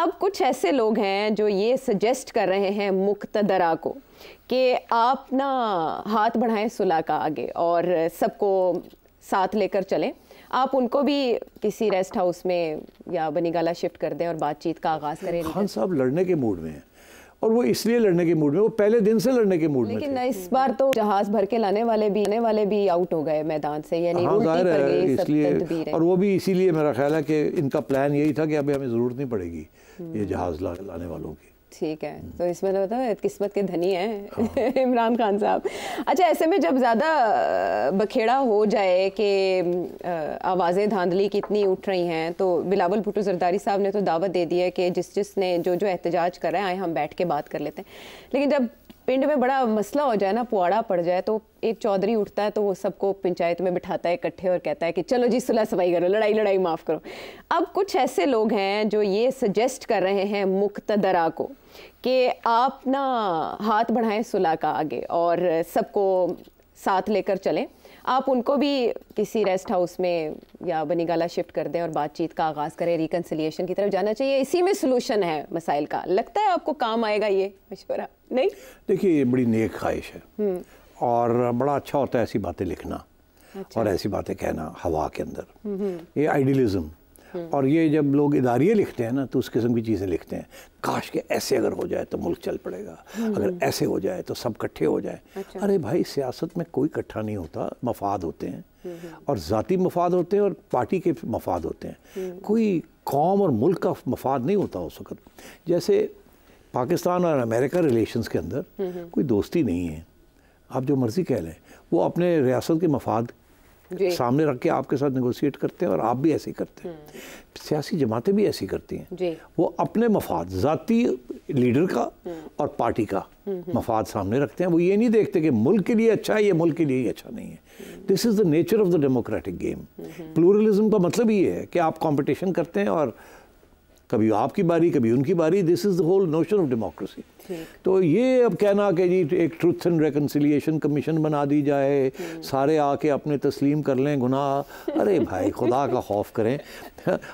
अब कुछ ऐसे लोग हैं जो ये सजेस्ट कर रहे हैं मुक़्तदरा को कि आप ना हाथ बढ़ाएं सुलह का आगे और सबको साथ लेकर चलें। आप उनको भी किसी रेस्ट हाउस में या बनीगाला शिफ्ट कर दें और बातचीत का आगाज़ करें। खान साहब लड़ने के मूड में हैं और वो इसलिए लड़ने के मूड में, वो पहले दिन से लड़ने के मूड में थे। लेकिन इस बार तो जहाज भर के लाने वाले भी आउट हो गए मैदान से, यानी हाँ, उल्टी पड़ गई इसलिए, और वो भी इसीलिए मेरा ख्याल है कि इनका प्लान यही था कि अभी हमें ज़रूरत नहीं पड़ेगी ये जहाज़ लाने वालों की। ठीक है, तो इसमें तो बताओ किस्मत के धनी हैं इमरान खान साहब। अच्छा, ऐसे में जब ज़्यादा बखेड़ा हो जाए कि आवाज़ें धांधली कितनी उठ रही हैं, तो बिलावल भुट्टो जरदारी साहब ने तो दावत दे दी है कि जिसने जो एहतजाज कर रहे हैं आए हम बैठ के बात कर लेते हैं। लेकिन जब पिंड में बड़ा मसला हो जाए ना, पुआड़ा पड़ जाए, तो एक चौधरी उठता है तो वो सबको पंचायत में बिठाता है इकट्ठे और कहता है कि चलो जी सुलह सफाई करो, लड़ाई माफ़ करो। अब कुछ ऐसे लोग हैं जो ये सजेस्ट कर रहे हैं मुक़्तदरा को कि आप ना हाथ बढ़ाएं सुलह का आगे और सबको साथ लेकर चलें। आप उनको भी किसी रेस्ट हाउस में या बनीगाला शिफ्ट कर दें और बातचीत का आगाज़ करें, रिकन्सिलिएशन की तरफ जाना चाहिए। इसी में सलूशन है मसाइल का। लगता है आपको काम आएगा ये मशवरा? नहीं, देखिए ये बड़ी नेक ख्वाहिश है और बड़ा अच्छा होता है ऐसी बातें लिखना। अच्छा। और ऐसी बातें कहना हवा के अंदर, ये आइडियलिज्म। और ये जब लोग इदारिये लिखते हैं ना तो उस किस्म की चीज़ें लिखते हैं, काश के ऐसे अगर हो जाए तो मुल्क चल पड़ेगा, अगर ऐसे हो जाए तो सब इकट्ठे हो जाए। अच्छा। अरे भाई, सियासत में कोई इकट्ठा नहीं होता, मफाद होते हैं और ज़ाती मफाद होते हैं और पार्टी के मफाद होते हैं। कोई कौम और मुल्क का मफाद नहीं होता उस वक्त। जैसे पाकिस्तान और अमेरिका रिलेशंस के अंदर कोई दोस्ती नहीं है, आप जो मर्ज़ी कह लें, वो अपने रियासत के मफाद सामने रख के आपके साथ नेगोशिएट करते हैं और आप भी ऐसे ही करते हैं। सियासी जमातें भी ऐसी करती हैं, वो अपने मफाद, ज़ाती लीडर का और पार्टी का मफाद सामने रखते हैं। वो ये नहीं देखते कि मुल्क के लिए अच्छा है, ये मुल्क के लिए ही अच्छा नहीं है। This is the nature of the democratic game. Pluralism का मतलब ये है कि आप कंपटीशन करते हैं और कभी आपकी बारी कभी उनकी बारी। This is the whole notion of democracy. तो ये अब कहना कि जी एक ट्रुथ एंड रिकन्सिलिएशन कमीशन बना दी जाए, सारे आके अपने तस्लीम कर लें गुनाह, अरे भाई खुदा का खौफ करें।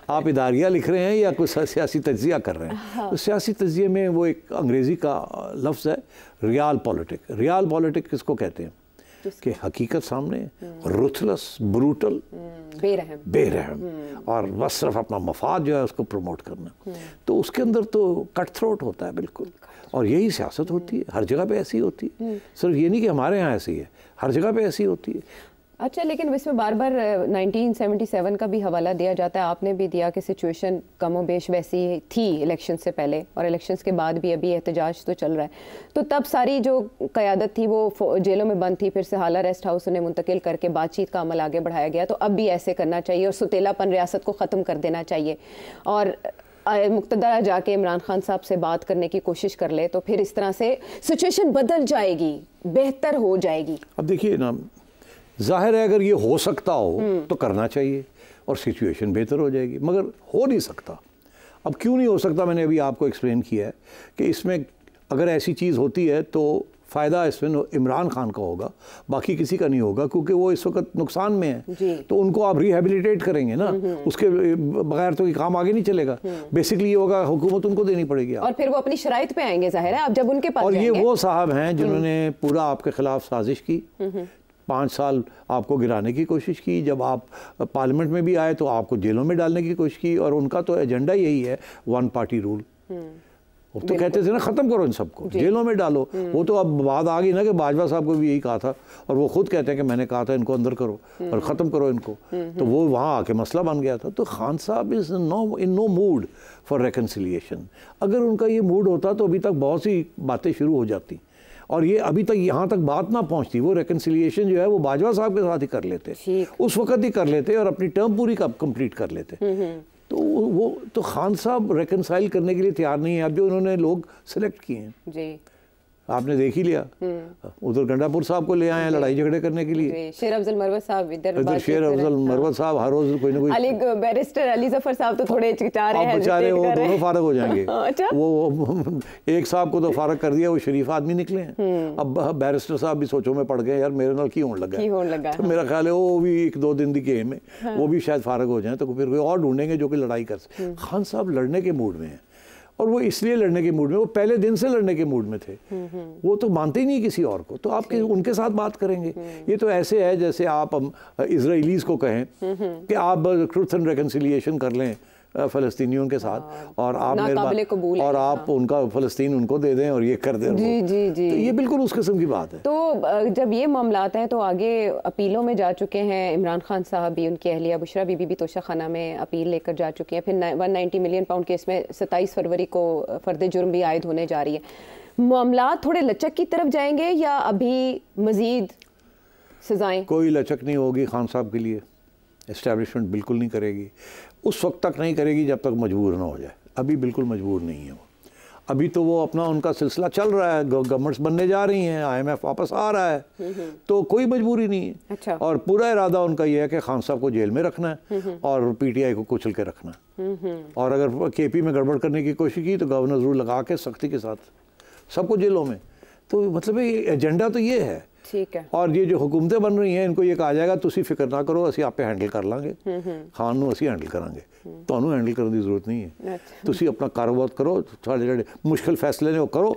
आप इदारिया लिख रहे हैं या कुछ सियासी तज्जिया कर रहे हैं? हाँ। तो सियासी तज्जिए में वो एक अंग्रेज़ी का लफ्ज़ है रियल पॉलिटिक। रियल पॉलिटिक किसको कहते हैं कि हकीकत सामने, रुथलेस, ब्रूटल, बेरहम और बस सिर्फ अपना मफाद जो है उसको प्रमोट करना। तो उसके अंदर तो कट थ्रोट होता है बिल्कुल, और यही सियासत होती है, हर जगह पे ऐसी होती है। सिर्फ ये नहीं कि हमारे यहाँ ऐसी है, हर जगह पे ऐसी होती है। अच्छा, लेकिन इसमें बार बार 1977 का भी हवाला दिया जाता है, आपने भी दिया कि सिचुएशन कमोबेश वैसी थी इलेक्शन से पहले और इलेक्शंस के बाद भी अभी एहतजाज तो चल रहा है। तो तब सारी जो क़यादत थी वो जेलों में बंद थी, फिर से हाला रेस्ट हाउस उन्हें मुंतकिल करके बातचीत का अमल आगे बढ़ाया गया। तो अब भी ऐसे करना चाहिए और सुतेलापन रियासत को ख़त्म कर देना चाहिए और मुक़्तदरा जाके इमरान खान साहब से बात करने की कोशिश कर ले, तो फिर इस तरह से सिचुएशन बदल जाएगी, बेहतर हो जाएगी। अब देखिए ना, जाहिर है अगर ये हो सकता हो तो करना चाहिए और सिचुएशन बेहतर हो जाएगी, मगर हो नहीं सकता। अब क्यों नहीं हो सकता, मैंने अभी आपको एक्सप्लेन किया है कि इसमें अगर ऐसी चीज़ होती है तो फ़ायदा इसमें इमरान खान का होगा, बाकी किसी का नहीं होगा, क्योंकि वो इस वक्त नुकसान में है। तो उनको आप रिहेबिलिटेट करेंगे ना, उसके बगैर तो ये काम आगे नहीं चलेगा। बेसिकली ये होगा, हुकूमत उनको देनी पड़ेगी और फिर वो अपनी शराइत पे आएंगे, जाहिर है, आप जब उनके पास और ये वो साहब हैं जिन्होंने पूरा आपके खिलाफ साजिश की, 5 साल आपको गिराने की कोशिश की, जब आप पार्लियामेंट में भी आए तो आपको जेलों में डालने की कोशिश की, और उनका तो एजेंडा यही है, वन पार्टी रूल। वो तो कहते थे ना ख़त्म करो इन सबको, जेलों में डालो। वो तो अब बात आ गई ना कि बाजवा साहब को भी यही कहा था, और वो खुद कहते हैं कि मैंने कहा था इनको अंदर करो और ख़त्म करो इनको। तो वो वहाँ आके मसला बन गया था। तो Khan sahab is in no mood for reconciliation. अगर उनका ये मूड होता तो अभी तक बहुत सी बातें शुरू हो जाती, और ये अभी तक यहाँ तक बात ना पहुँचती। वो रिकन्सिलिएशन जो है वो बाजवा साहब के साथ ही कर लेते, उस वक्त ही कर लेते और अपनी टर्म पूरी कंप्लीट कर लेते। तो वो तो खान साहब रिकन्साइल करने के लिए तैयार नहीं है। अब जो उन्होंने लोग सेलेक्ट किए हैं जी, आपने देख ही लिया, उधर गंडापुर साहब को ले आए हैं लड़ाई झगड़े करने के लिए। शेर अफजल मरवत साहब इधर शेर अफजल मरवत साहब हर रोज कोई ना कोई, बैरिस्टर अली जफर साहब तो थोड़े चिचा रहे हैं, बेचारे वो दोनों फारग हो जाएंगे। अच्छा? वो एक साहब को तो फारग कर दिया, वो शरीफ आदमी निकले हैं। अब बैरिस्टर साहब भी सोचो में पड़ गए, यार मेरे नाल की होने लगा। तो मेरा ख्याल है वो भी 1-2 दिन की गेम है, वो भी शायद फारग हो जाए, तो फिर कोई और ढूंढेंगे जो कि लड़ाई कर सके। खान साहब लड़ने के मूड में है और वो इसलिए लड़ने के मूड में, वो पहले दिन से लड़ने के मूड में थे, वो तो मानते ही नहीं किसी और को, तो आप उनके साथ बात करेंगे। ये तो ऐसे है जैसे आप इजराइलीज को कहें कि आप ट्रुथ एंड रिकन्सिलिएशन कर लें फ़लस्तीनियों के साथ, और आप और आप उनका फ़लस्तीन उनको दे दें और ये कर दें। जी जी जी, तो ये बिल्कुल उस किस्म की बात है। तो जब ये मामलात हैं तो आगे अपीलों में जा चुके हैं इमरान खान साहब भी, उनकी अहलिया बुशरा बीबी भी तोशाखाना में अपील लेकर जा चुकी हैं। फिर 190 मिलियन पाउंड केस में 27 फरवरी को फर्द जुर्म भी आयद होने जा रही है। मामलात थोड़े लचक की तरफ जाएंगे या अभी मजीद सजाएं? कोई लचक नहीं होगी खान साहब के लिए, इस्टेब्लिशमेंट बिल्कुल नहीं करेगी, उस वक्त तक नहीं करेगी जब तक मजबूर ना हो जाए। अभी बिल्कुल मजबूर नहीं है वो, अभी तो वो अपना उनका सिलसिला चल रहा है, गवर्नमेंट्स बनने जा रही हैं, IMF वापस आ रहा है, तो कोई मजबूरी नहीं है। अच्छा। और पूरा इरादा उनका ये है कि खान साहब को जेल में रखना है और PTI को कुचल के रखना है। और अगर KP में गड़बड़ करने की कोशिश की तो गवर्नर रूल लगा के सख्ती के साथ सबको जेलों में, तो मतलब एजेंडा तो ये है। ठीक है। और ये जो हुकूमतें बन रही हैं इनको ये कहा जाएगा तुसी फिक्र ना करो, असी आप पे हैंडल कर लांगे, खान नूं असी हैंडल करांगे, तुहानूं हैंडल करने की जरूरत नहीं है। तुसी अपना कारोबार करो, सारे जेडे मुश्किल फैसले ने वो करो,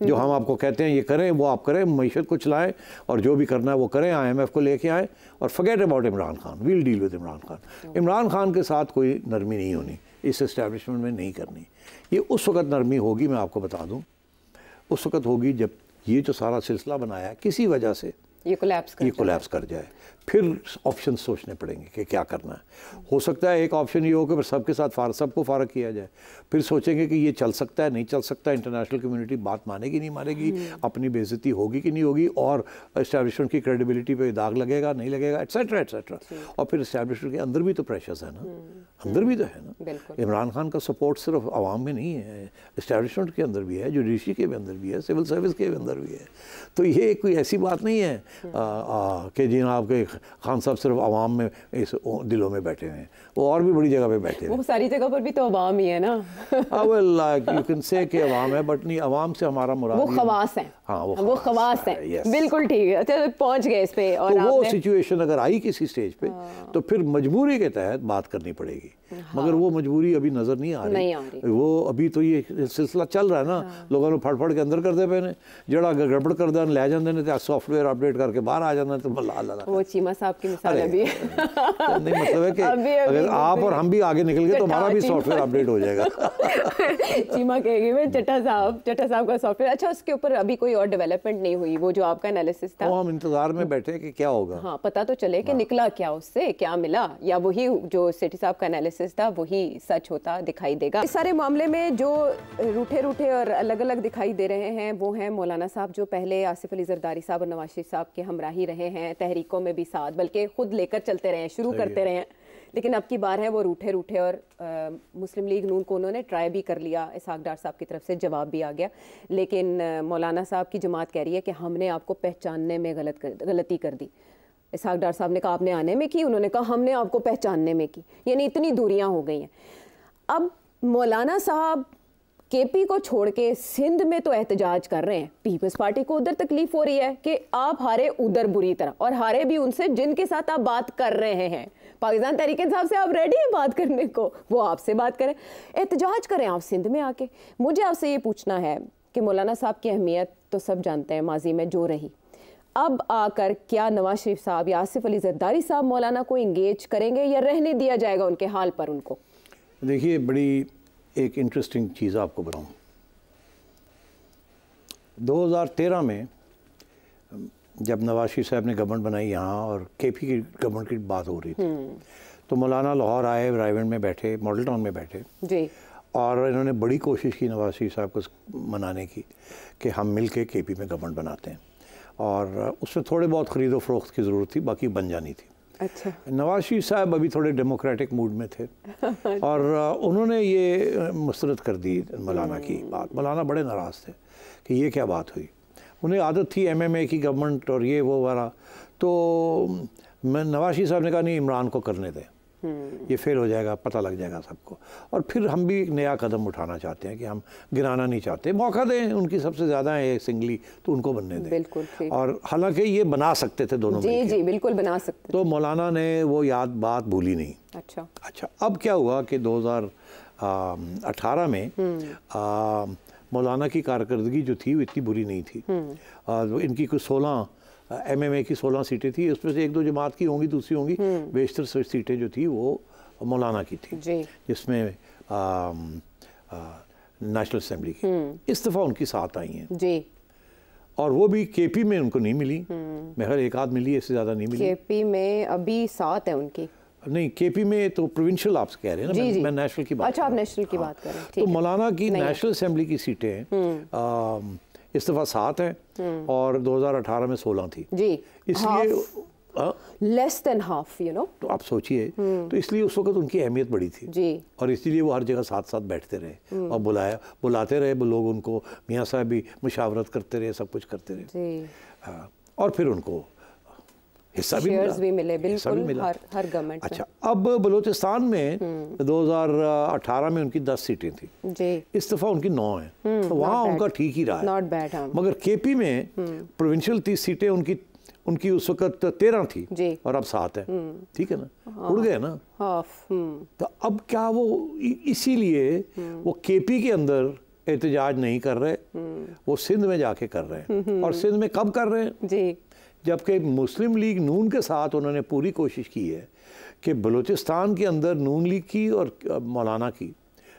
जो हम आपको कहते हैं ये करें वो आप करें, मईशत को चलाएं और जो भी करना है वो करें, IMF को लेके आएँ और forget about Imran Khan, we'll deal with Imran Khan. Imran Khan के साथ कोई नरमी नहीं होनी, इस इस्टेब्लिशमेंट में नहीं करनी। ये उस वक्त नरमी होगी, मैं आपको बता दूँ, उस वक्त होगी जब ये जो सारा सिलसिला बनाया है किसी वजह से ये कोलैप्स कर जाए, फिर ऑप्शन सोचने पड़ेंगे कि क्या करना है। हो सकता है एक ऑप्शन ये हो कि सबके साथ सबको फारग किया जाए, फिर सोचेंगे कि ये चल सकता है नहीं चल सकता, इंटरनेशनल कम्युनिटी बात मानेगी नहीं मानेगी, अपनी बेइज्जती होगी कि नहीं होगी, और इस्टेब्लिशमेंट की क्रेडिबिलिटी पे दाग लगेगा नहीं लगेगा, एट्सेट्रा एट्सेट्रा। और फिर इस्टेब्लिशमेंट के अंदर भी तो प्रेशर्स है ना, अंदर भी तो है ना। इमरान खान का सपोर्ट सिर्फ आवाम में नहीं है, इस्टेब्लिशमेंट के अंदर भी है, जुडिशरी के अंदर भी है, सिविल सर्विस के अंदर भी है। तो ये कोई ऐसी बात नहीं है कि जी आपके खान साहब सिर्फ आवाम में इस दिलों में बैठे हुए हैं, वो और भी बड़ी जगह पे बैठे हैं। वो सारी जगह पर भी तो अवाम ही है ना। well, like you can say कि अवाम है, बट नहीं, अवाम से हमारा मुराद वो खवास है। हाँ, वो खवास है। yes. बिल्कुल ठीक है। अच्छा, पहुंच गए इस पे। और तो वो सिचुएशन अगर आई किसी स्टेज पे तो फिर मजबूरी के तहत बात करनी पड़ेगी। मगर वो मजबूरी अभी नजर नहीं आ रही। वो अभी तो ये सिलसिला चल रहा है ना, लोगों ने फड़ के अंदर करते पे ने, जड़ा गड़बड़ कर देन ले जांदे ने ते सॉफ्टवेयर अपडेट करके बाहर आ जांदे तो अल्लाह। वो चीमा साहब की मिसाल अभी नहीं, मतलब है कि अगर आप और हम भी आगे निकल गए तो हमारा भी सॉफ्टवेयर अपडेट हो जाएगा। चीमा कहेगी मैं चट्टा साहब का सॉफ्टवेयर। अच्छा, उसके ऊपर अभी कोई और डेवलपमेंट नहीं हुई? वो जो आपका एनालिसिस था, हम इंतजार में बैठे कि क्या होगा। हाँ, पता तो चले कि निकला क्या, उससे क्या मिला, या वही जो सेठी साहब का एनालिसिस था वही सच होता दिखाई देगा। इस सारे मामले में जो रूठे और अलग अलग दिखाई दे रहे हैं वो हैं मौलाना साहब, जो पहले आसिफ अली जरदारी साहब और नवाज शरीफ साहब के हमराही रहे हैं, तहरीकों में भी साथ, बल्कि खुद लेकर चलते रहे, शुरू करते रहे हैं। लेकिन अब की बार है वो रूठे और मुस्लिम लीग नून को उन्होंने ट्राई भी कर लिया, इसहाक डार साहब की तरफ से जवाब भी आ गया, लेकिन मौलाना साहब की जमात कह रही है कि हमने आपको पहचानने में गलती कर दी। इसहाक डार साहब ने कहा आपने आने में की, उन्होंने कहा हमने आपको पहचानने में की, यानी इतनी दूरियां हो गई हैं। अब मौलाना साहब KP को छोड़ के सिंध में तो एहतजाज कर रहे हैं, पीपल्स पार्टी को उधर तकलीफ हो रही है कि आप हारे उधर बुरी तरह, और हारे भी उनसे जिनके साथ आप बात कर रहे हैं। पाकिस्तान तहरीक इंसाफ से आप रेडी हैं बात करने को, वो आपसे बात करें, एहतजाज करें आप सिंध में आके। मुझे आपसे ये पूछना है कि मौलाना साहब की अहमियत तो सब जानते हैं माजी में जो रही, अब आकर क्या नवाज शरीफ साहब या आसिफ अली जरदारी साहब मौलाना को इंगेज करेंगे या रहने दिया जाएगा उनके हाल पर उनको? देखिए, बड़ी एक इंटरेस्टिंग चीज़ आपको बताऊं, 2013 में जब नवाज शरीफ साहब ने गवर्नमेंट बनाई यहाँ और KP की गवर्नमेंट की बात हो रही थी, तो मौलाना लाहौर आए, रायवेंड में बैठे, मॉडल टाउन में बैठे जी, और इन्होंने बड़ी कोशिश की नवाज शरीफ साहब को मनाने की कि हम मिल के KP में गवर्नमेंट बनाते हैं, और उसमें थोड़े बहुत ख़रीदो फरोख्त की ज़रूरत थी, बाकी बन जानी थी। अच्छा, नवाज शरीफ साहब अभी थोड़े डेमोक्रेटिक मूड में थे और उन्होंने ये मुस्तरद कर दी मौलाना की बात। मौलाना बड़े नाराज़ थे कि ये क्या बात हुई, उन्हें आदत थी MMA की गवर्नमेंट और ये वो वाला, तो मैं नवाज शरीफ साहब ने कहा नहीं, इमरान को करने दें, ये फेल हो जाएगा, पता लग जाएगा सबको, और फिर हम भी एक नया कदम उठाना चाहते हैं कि हम गिराना नहीं चाहते, मौका दें, उनकी सबसे ज़्यादा है सिंगली, तो उनको बनने दें। बिल्कुल, और हालांकि ये बना सकते थे दोनों, जी बिल्कुल बना सकते, तो मौलाना ने वो बात भूली नहीं। अच्छा, अब क्या हुआ कि 18 में मौलाना की कारकर्दगी जो थी वो इतनी बुरी नहीं थी। इनकी कुछ 16 MMA की 16 सीटें थी, उसमें से 1-2 जमात की होंगी, दूसरी होंगी, बेशतर सीटें जो थी वो मौलाना की थी, जिसमें नेशनल असेंबली की इस दफ़ा उनकी 7 आई हैं जी। और वो भी KP में उनको नहीं मिली, मेरे एक आध मिली, इससे ज़्यादा नहीं मिली। KP में अभी 7 है उनकी। नहीं, KP में तो प्रोविंशियल आप कह रहे हैं ना, मैं नेशनल की बात। अच्छा, आप नेशनल की बात कर रहे हैं। तो मौलाना की नेशनल असेंबली की सीटें इस दफ़ा 7 हैं और 2018 में 16 थी जी, इसलिए less than half, you know. तो आप सोचिए, तो इसलिए उस वक्त उनकी अहमियत बड़ी थी जी, और इसीलिए वो हर जगह साथ साथ बैठते रहे और बुलाते रहे लोग उनको, मियाँ साहब भी मुशावरत करते रहे, सब कुछ करते रहे जी। और फिर उनको हिस्सा भी मिले बिल्कुल, हर गवर्नमेंट। अच्छा, अब बलूचिस्तान में 2018 में उनकी 10 सीटें थी जी, इस दफ़ा उनकी 9 हैं, तो वहाँ उनका ठीक ही रहा है, नॉट बैड। मगर KP में प्रोविंशियल 30 सीटें उनकी उस वक्त 13 थी जी, और अब 7 है, ठीक है ना, उड़ गए ना हाफ। तो अब क्या वो इसीलिए वो KP के अंदर एहतजाज नहीं कर रहे, वो सिंध में जाके कर रहे हैं, और सिंध में कब कर रहे हैं जी, जबकि मुस्लिम लीग नून के साथ उन्होंने पूरी कोशिश की है कि बलूचिस्तान के अंदर नून लीग की और मौलाना की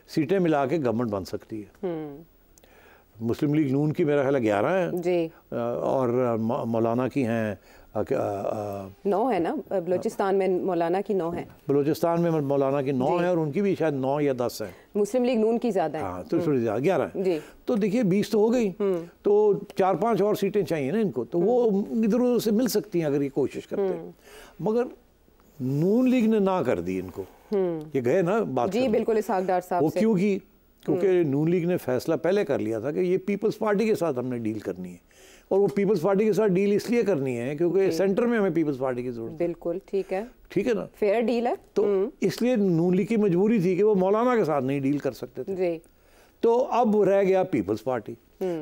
सीटें मिला के गवर्नमेंट बन सकती है। मुस्लिम लीग नून की मेरा ख्याल 11 है जी, और मौलाना की हैं 9 है ना, बलूचिस्तान में मौलाना की 9 है, बलूचिस्तान में मौलाना की 9 है, और उनकी भी शायद 9 या 10 है, मुस्लिम लीग नून की ज़्यादा है। हाँ, तो थोड़ी ज़्यादा 11 है। तो देखिए 20 तो हो गई, तो 4-5 और सीटें चाहिए ना इनको, तो वो इधर उधर से मिल सकती हैं अगर ये कोशिश करते हैं, मगर नून लीग ने ना कर दी इनको, ये गए ना बात जी, बिल्कुल इसहाक डार साहब वो क्यों की, क्योंकि नून लीग ने फैसला पहले कर लिया था कि ये पीपल्स पार्टी के साथ हमने डील करनी है, और वो पीपल्स पार्टी के साथ डील इसलिए करनी है क्योंकि सेंटर में हमें पीपल्स पार्टी की जरूरत है। बिल्कुल ठीक है ना, फेयर डील है, तो इसलिए नून लीग की मजबूरी थी कि वो मौलाना के साथ नहीं डील कर सकते थे जी। तो अब रह गया पीपल्स पार्टी,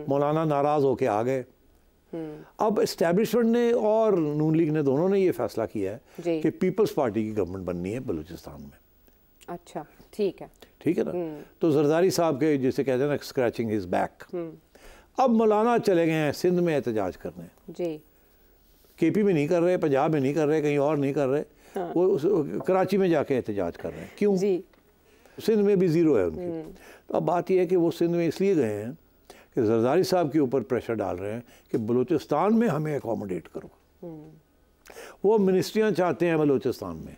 मौलाना नाराज होके आ गए। अब एस्टेब्लिशमेंट ने और नून लीग ने दोनों ने ये फैसला किया है कि पीपल्स पार्टी की गवर्नमेंट बननी है बलूचिस्तान में। अच्छा, ठीक है ना, तो जरदारी साहब के जिसे कहते हैं ना स्क्रैचिंग हिज बैक, अब मौलाना चले गए हैं सिंध में एहतजाज करने जी, KP में नहीं कर रहे, पंजाब में नहीं कर रहे, कहीं और नहीं कर रहे, हाँ। वो कराची में जाके एहतजाज कर रहे हैं। क्यों जी? सिंध में भी ज़ीरो है उनकी। तो अब बात यह है कि वो सिंध में इसलिए गए हैं कि जरदारी साहब के ऊपर प्रेशर डाल रहे हैं कि बलूचिस्तान में हमें अकोमोडेट करो। वो मिनिस्ट्रियाँ चाहते हैं बलूचिस्तान में